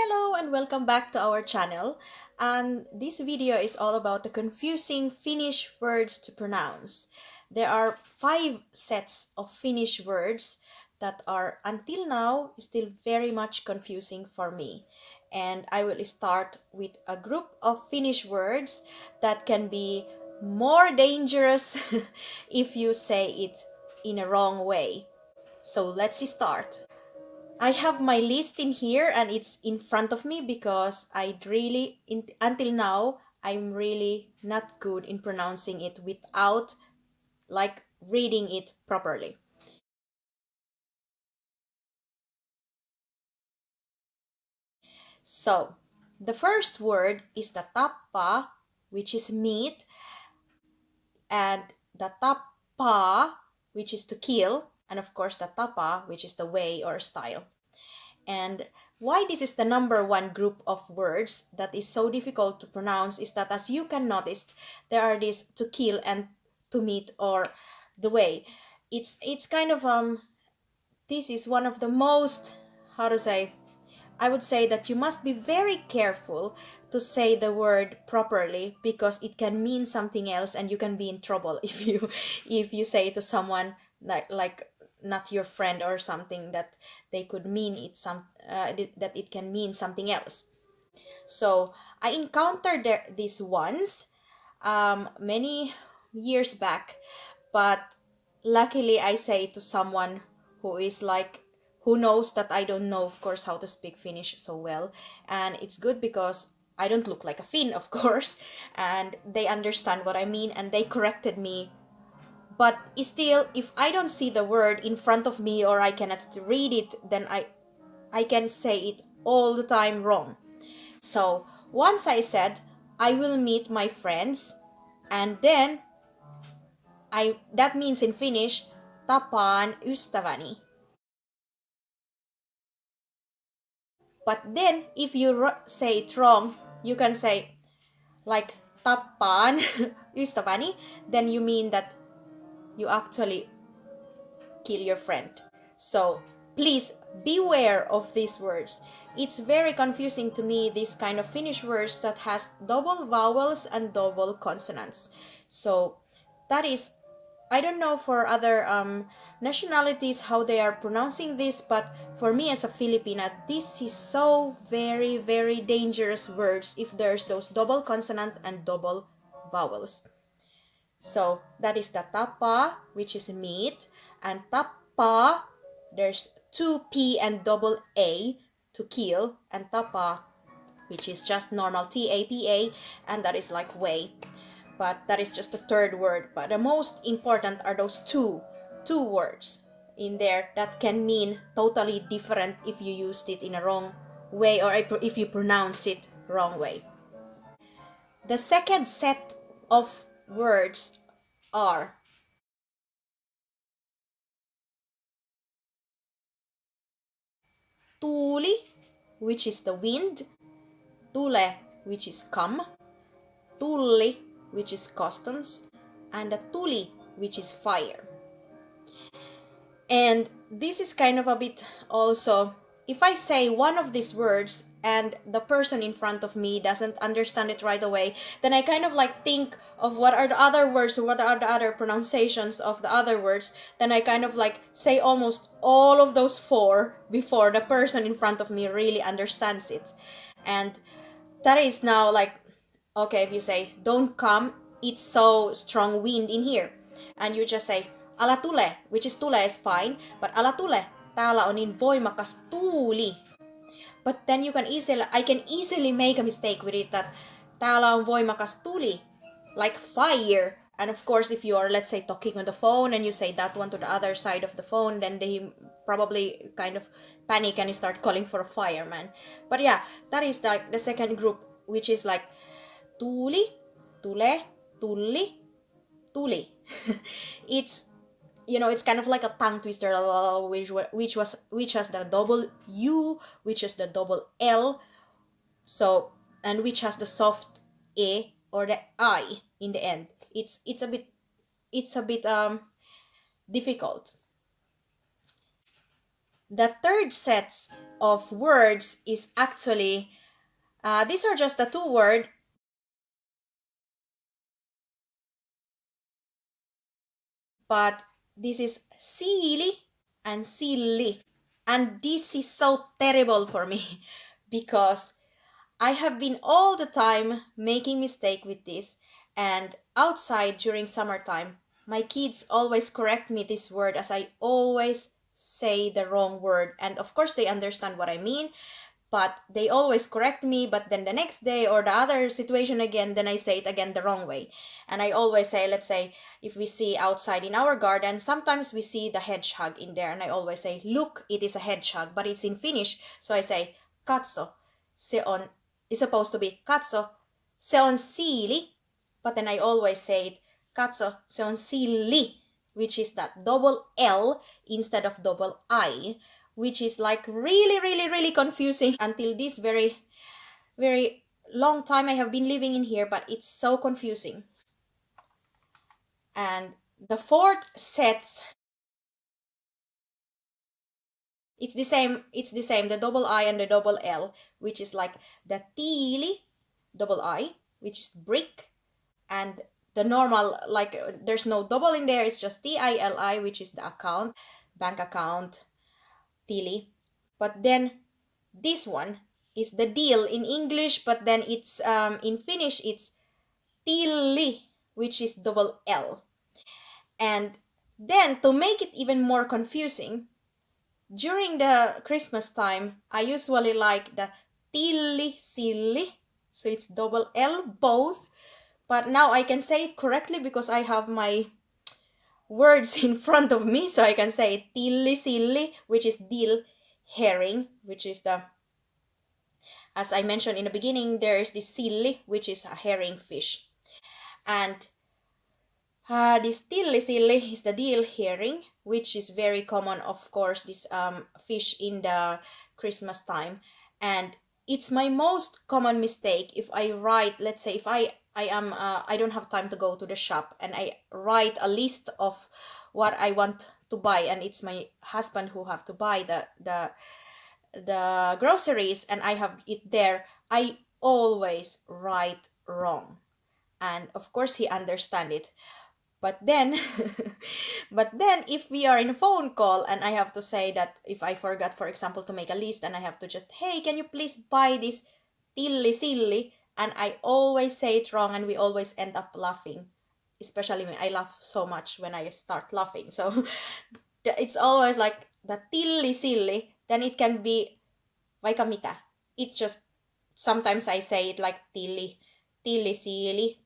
Hello and welcome back to our channel. And this video is all about the confusing Finnish words to pronounce. There are 5 sets of Finnish words that are until now still very much confusing for me. And I will start with a group of Finnish words that can be more dangerous if you say it in a wrong way. So let's start. I have my list in here and it's in front of me because until now, I'm really not good in pronouncing it without like reading it properly. So, the first word is the Tapa, which is meat, and the Tapa, which is to kill, and of course the Tapa, which is the way or style. And why this is the number one group of words that is so difficult to pronounce is that, as you can notice, there are these to kill and to meet or the way. It's kind of this is one of the most, how to say, I would say that you must be very careful to say the word properly because it can mean something else and you can be in trouble if you say to someone like not your friend or something that they could mean that it can mean something else. So I encountered this once many years back, but luckily I say to someone who is like who knows that I don't know, of course, how to speak Finnish so well, and it's good because I don't look like a Finn, of course, and they understand what I mean and they corrected me. But still, if I don't see the word in front of me or I cannot read it, then I can say it all the time wrong. So once I said I will meet my friends, and then I that means in Finnish tapaan ystäväni. But then if you say it wrong, you can say like tapaan ystäväni, then you mean that you actually kill your friend. So please beware of these words. It's very confusing to me, this kind of Finnish words that has double vowels and double consonants. So that is, I don't know for other nationalities how they are pronouncing this, but for me as a Filipina, this is so very, very dangerous words if there's those double consonant and double vowels. So that is the tapa, which is meat, and tapa, there's two P and double A to kill, and tapa, which is just normal TAPA, and that is like way. But that is just the third word. But the most important are those two words in there that can mean totally different if you used it in a wrong way or if you pronounce it wrong way. The second set of words are tuuli, which is the wind, tule, which is come, tulli, which is customs, and the tuli, which is fire. And this is kind of a bit also, if I say one of these words and the person in front of me doesn't understand it right away, then I kind of like think of what are the other words or what are the other pronunciations of the other words. Then I kind of like say almost all of those four before the person in front of me really understands it. And that is now like, okay, if you say, don't come, it's so strong wind in here. And you just say, ala tule, which is tule is fine, but ala tule, täällä on niin voimakas tuuli. But then I can easily make a mistake with it that täällä on voimakas tuli, like fire. And of course, if you are, let's say, talking on the phone and you say that one to the other side of the phone, then they probably kind of panic and start calling for a fireman. But yeah, that is like the second group, which is like tuuli, tule, tulli, tuli. it's it's kind of like a tongue twister, which has the double U, which has the double L, so and which has the soft A or the I in the end. It's a bit difficult. The third sets of words is actually, these are just the two word, but this is silly and silly. And this is so terrible for me because I have been all the time making mistake with this, and outside during summertime, my kids always correct me this word as I always say the wrong word. And of course they understand what I mean, but they always correct me, but then the next day or the other situation again, then I say it again the wrong way. And I always say, let's say if we see outside in our garden, sometimes we see the hedgehog in there, and I always say, look, it is a hedgehog, but it's in Finnish, so I say katso, se on, is supposed to be katso, se on siili, but then I always say it katso, se on silli, which is that double L instead of double I, which is like really, really, really confusing until this very, very long time I have been living in here, but it's so confusing. And the fourth sets, it's the same, the double I and the double L, which is like the tiili, double I, which is brick, and the normal, like there's no double in there, it's just TILI, which is the account, bank account, tili. But then this one is the deal in English, but then it's in Finnish it's tilli, which is double L. And then to make it even more confusing, during the Christmas time, I usually like the tilli silli, so it's double L both. But now I can say it correctly because I have my words in front of me, so I can say tilli silli, which is dill herring, which is the, as I mentioned in the beginning, there is this silli, which is a herring fish. And this tilli silli is the deal herring, which is very common, of course, this fish in the Christmas time. And it's my most common mistake if I write, let's say, if I don't have time to go to the shop and I write a list of what I want to buy, and it's my husband who have to buy the groceries, and I have it there, I always write wrong. And of course he understand it. But then but then if we are in a phone call and I have to say that if I forgot, for example, to make a list, and I have to just, hey, can you please buy this tilli silli? And I always say it wrong, and we always end up laughing. Especially when I laugh so much when I start laughing. So it's always like the tilli silli, then it can be vaikka mitä. It's just, sometimes I say it like tilli siili,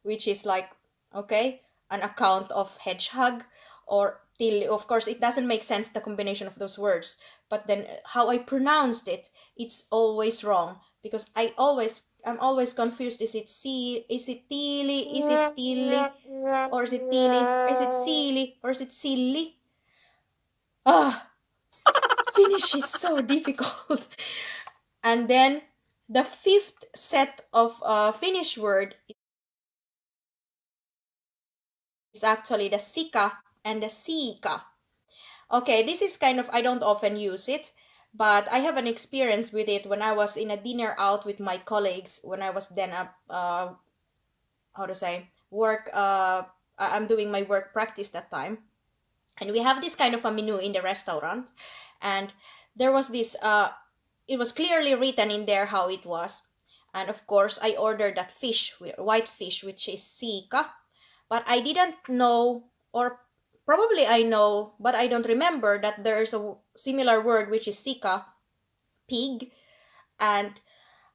which is like, okay, an account of hedgehog, or tilli. Of course, it doesn't make sense, the combination of those words. But then how I pronounced it, it's always wrong because I'm always confused. Is it is it tili? Is it tilli? Or is it tili? Or is it siili? Or is it silly? Ah, Finnish is so difficult. And then the fifth set of Finnish word is actually the Sika and the Sika. Okay, this is kind of, I don't often use it, but I have an experience with it when I was in a dinner out with my colleagues, when I was then a, how to say, work, I'm doing my work practice that time. And we have this kind of a menu in the restaurant. And there was this, it was clearly written in there how it was. And of course, I ordered that fish, white fish, which is Sika. But I didn't know, or probably I know, but I don't remember that there's a similar word which is Sika, pig. And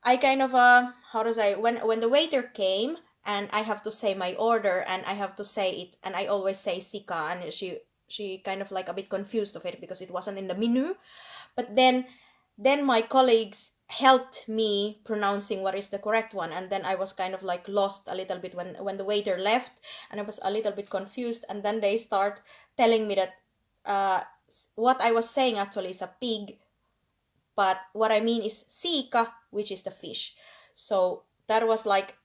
I kind of, how to say, when the waiter came and I have to say my order and I have to say it, and I always say Sika, and she kind of like a bit confused of it because it wasn't in the menu. But then my colleagues helped me pronouncing what is the correct one, and then I was kind of like lost a little bit when the waiter left, and I was a little bit confused, and then they start telling me that what I was saying actually is a pig, but what I mean is Sika, which is the fish. So that was like,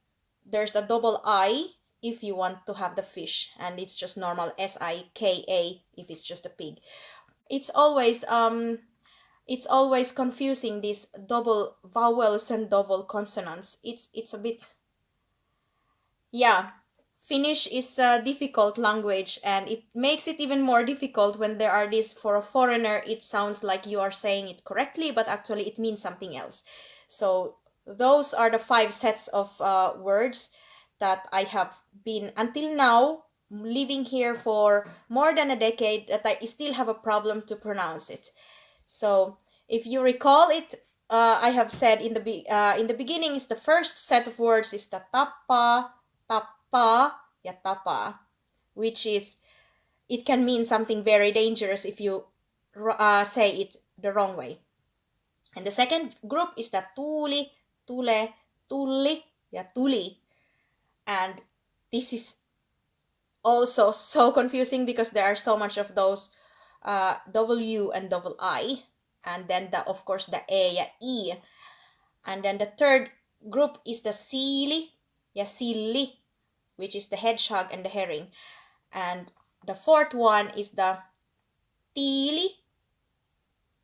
there's the double I if you want to have the fish, and it's just normal Sika if it's just a pig. It's always It's always confusing, these double vowels and double consonants. It's a bit, yeah. Finnish is a difficult language, and it makes it even more difficult when there are these, for a foreigner it sounds like you are saying it correctly, but actually it means something else. So those are the five sets of words that I have been until now living here for more than a decade, that I still have a problem to pronounce it. So if you recall it, I have said in the beginning is the first set of words is the Tapa, Tapa, ya Tapa, which is, it can mean something very dangerous if you say it the wrong way. And the second group is the Tuli, Tule, Tulli, ya Tuli, and this is also so confusing because there are so much of those W and double I, and then the, of course, the E, ya E. And then the third group is the Sili, ya Silli, which is the hedgehog and the herring. And the fourth one is the Tili,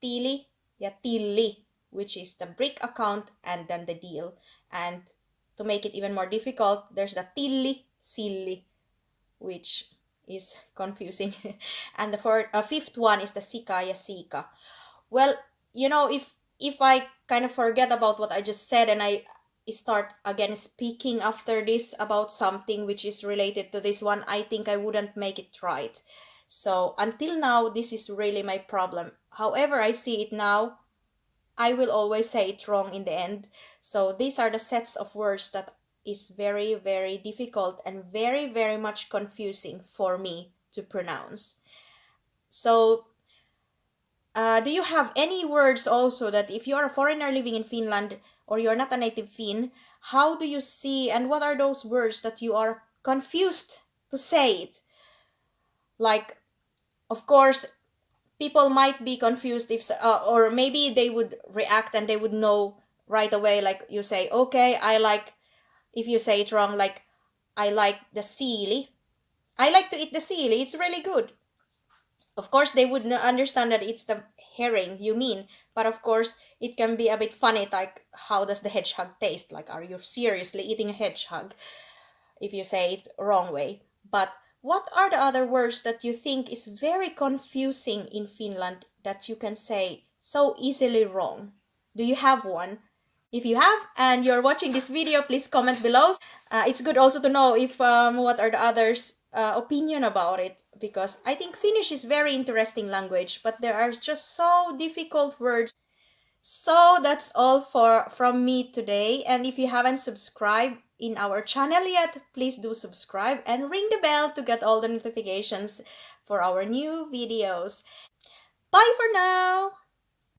Tili, ya Tilli, which is the brick account and then the deal. And to make it even more difficult, there's the Tilli, Silli, which is confusing. And the fifth one is the Sika, ya Sika. Well, if I kind of forget about what I just said and I start again speaking after this about something which is related to this one, I think I wouldn't make it right. So until now, this is really my problem. However I see it now, I will always say it wrong in the end. So these are the sets of words that is very, very difficult and very, very much confusing for me to pronounce. So do you have any words also that if you're a foreigner living in Finland or you're not a native Finn, how do you see, and what are those words that you are confused to say it? Like, of course, people might be confused if, or maybe they would react and they would know right away, like you say, okay, I like, if you say it wrong, like, I like the sealy. I like to eat the sealy, it's really good. Of course, they would understand that it's the herring you mean, but of course, it can be a bit funny, like, how does the hedgehog taste? Like, are you seriously eating a hedgehog if you say it wrong way? But what are the other words that you think is very confusing in Finland that you can say so easily wrong? Do you have one? If you have and you're watching this video, please comment below. It's good also to know if what are the others' opinion about it, because I think Finnish is very interesting language, but there are just so difficult words. So that's all from me today, and if you haven't subscribed in our channel yet, please do subscribe and ring the bell to get all the notifications for our new videos. Bye for now!